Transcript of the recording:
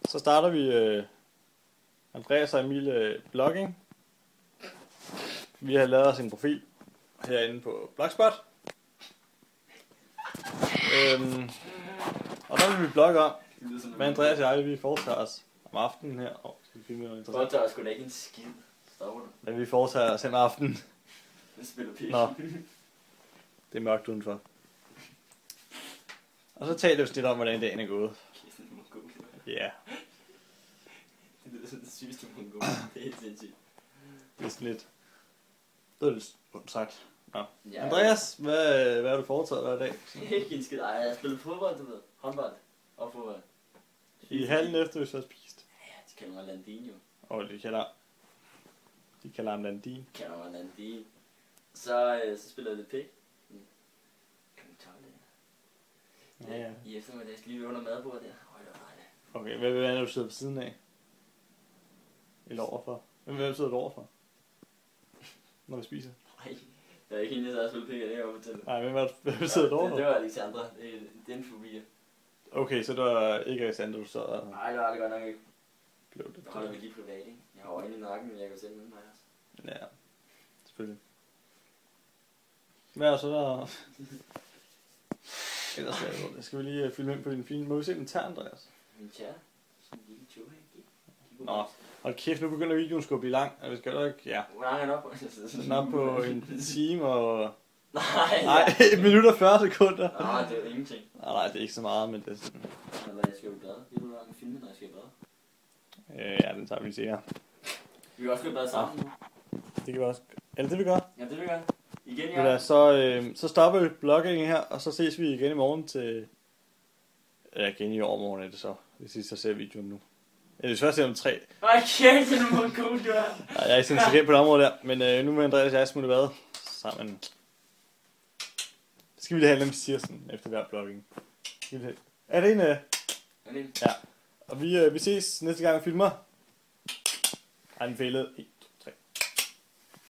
Så starter vi Andreas og Emil blogging. Vi har lavet os en profil herinde på Blogspot. Og der vil vi blogge om, hvad Andreas og jeg vi foretager os om aftenen her. Skal vi filme noget interessant? Foretager os sgu da ikke en skid. Stopper du? Hvad vi foretager os om aftenen. Vi spiller pik. Nå. Det er mørkt udenfor. Og så taler vi lidt om, hvordan dagen er gået. Ja. Det lyder sådan det sygeste mongo. Det er helt sindssygt. Det er sådan lidt... Det er lidt ondt sagt. Nå. Ja. Andreas, hvad har du foretaget hver dag? Ikke en skid. Ej, jeg har spillet fodbold, du ved. Håndbold og fodbold. I hallen efter, hvis du har spist. Ja, de kalder mig Landin jo. Og de kalder ham Landin. De kalder mig Landin. Så spiller jeg lidt pik. Klokken 12. Ja. I eftermiddag lige ved under madbordet der. Det var dejligt. Okay, hvad er det, du sidder på siden af? Eller overfor? Hvem sidder du overfor? Når vi spiser? Nej, der er ikke en, der har spillet pik, det kan jeg fortælle. Nej, hvem sidder du overfor? Det var Alexandra. Det er en fobi. Okay, så det var ikke Alexander, du sad og Nej, det var det godt nok ikke. blev det. Jeg holder mig lige privat, ikke? Jeg har øjne i nakken, men jeg kan sende den mig også. Ja, selvfølgelig. Hvad er så der? Ellers skal vi lige filme ind på din film. Må vi se den tær, Andreas? Min tjære. Sådan en lille tjoe, ikke? Nå, hold kæft, nu begynder videoen sgu at blive lang. Vi skal jo ikke, ja. Hvor lang er den op? Den er på en time og... Nej, 1 minut og 40 sekunder. nej, det er jo ingenting. Nej, det er ikke så meget, men det er sådan... Eller jeg skal jo i bad. Det er du langt filme, når jeg skal i bad. Ja, den tager vi lige senere. Vi kan også gå i bad sammen nu. Det kan vi også... Eller det vi gør. Ja, det vil jeg. Igen, Ja. ja. Så stopper vi bloggingen her, og så ses vi igen i morgen til... Ja, igen i overmorgen er det så. Hvis I så ser videoen nu. Ja, det er svært at se om 3. Ej, kæft, det er nogle god, du er. Nej, jeg er ikke sådan på det område der. Men nu med Andreas og jeg smutte bad sammen. Så skal vi lige have dem siger sådan efter hver blogging. Er det en? Ja. Og vi ses næste gang vi filmer. Ej, den failede.